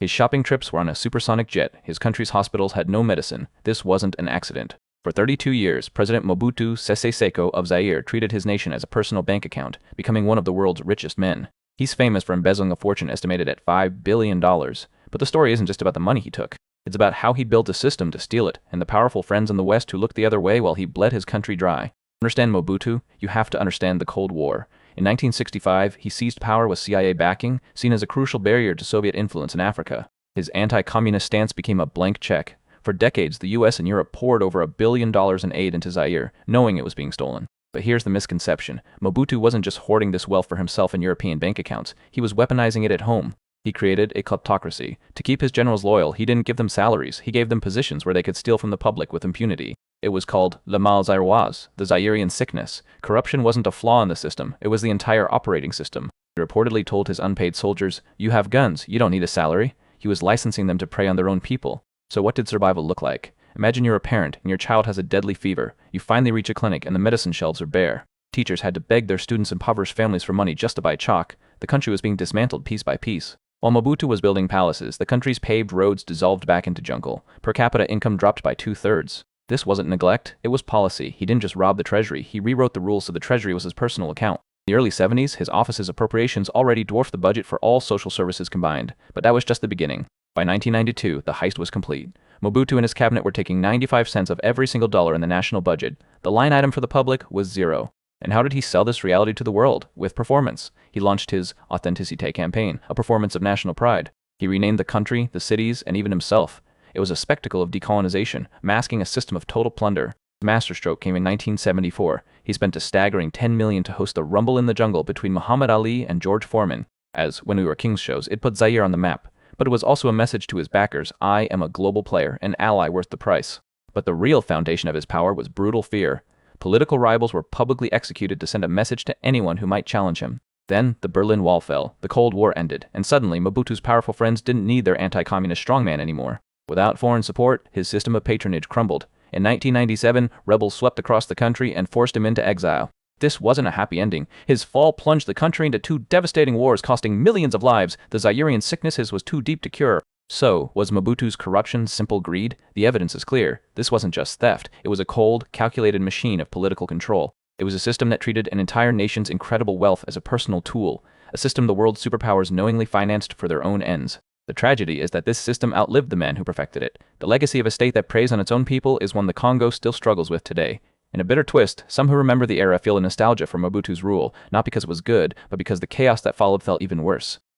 His shopping trips were on a supersonic jet. His country's hospitals had no medicine. This wasn't an accident. For 32 years, President Mobutu Sese Seko of Zaire treated his nation as a personal bank account, becoming one of the world's richest men. He's famous for embezzling a fortune estimated at $5 billion. But the story isn't just about the money he took. It's about how he built a system to steal it, and the powerful friends in the West who looked the other way while he bled his country dry. To understand Mobutu, you have to understand the Cold War. In 1965, he seized power with CIA backing, seen as a crucial barrier to Soviet influence in Africa. His anti-communist stance became a blank check. For decades, the US and Europe poured over $1 billion in aid into Zaire, knowing it was being stolen. But here's the misconception. Mobutu wasn't just hoarding this wealth for himself in European bank accounts, he was weaponizing it at home. He created a kleptocracy. To keep his generals loyal, he didn't give them salaries, he gave them positions where they could steal from the public with impunity. It was called le mal zairois, the Zairean sickness. Corruption wasn't a flaw in the system, it was the entire operating system. He reportedly told his unpaid soldiers, "You have guns, you don't need a salary." He was licensing them to prey on their own people. So what did survival look like? Imagine you're a parent and your child has a deadly fever. You finally reach a clinic and the medicine shelves are bare. Teachers had to beg their students' impoverished families for money just to buy chalk. The country was being dismantled piece by piece. While Mobutu was building palaces, the country's paved roads dissolved back into jungle. Per capita income dropped by 2/3. This wasn't neglect, it was policy. He didn't just rob the treasury, he rewrote the rules so the treasury was his personal account. In the early 70s, his office's appropriations already dwarfed the budget for all social services combined. But that was just the beginning. By 1992, the heist was complete. Mobutu and his cabinet were taking 95 cents of every single dollar in the national budget. The line item for the public was zero. And how did he sell this reality to the world? With performance. He launched his Authenticité campaign, a performance of national pride. He renamed the country, the cities, and even himself. It was a spectacle of decolonization, masking a system of total plunder. His masterstroke came in 1974. He spent a staggering $10 million to host the Rumble in the Jungle between Muhammad Ali and George Foreman. As When We Were Kings shows, it put Zaire on the map. But it was also a message to his backers: I am a global player, an ally worth the price. But the real foundation of his power was brutal fear. Political rivals were publicly executed to send a message to anyone who might challenge him. Then, the Berlin Wall fell, the Cold War ended, and suddenly Mobutu's powerful friends didn't need their anti-communist strongman anymore. Without foreign support, his system of patronage crumbled. In 1997, rebels swept across the country and forced him into exile. This wasn't a happy ending. His fall plunged the country into 2 devastating wars costing millions of lives. The Zairean sickness was too deep to cure. So, was Mobutu's corruption simple greed? The evidence is clear. This wasn't just theft. It was a cold, calculated machine of political control. It was a system that treated an entire nation's incredible wealth as a personal tool, a system the world's superpowers knowingly financed for their own ends. The tragedy is that this system outlived the man who perfected it. The legacy of a state that preys on its own people is one the Congo still struggles with today. In a bitter twist, some who remember the era feel a nostalgia for Mobutu's rule, not because it was good, but because the chaos that followed felt even worse.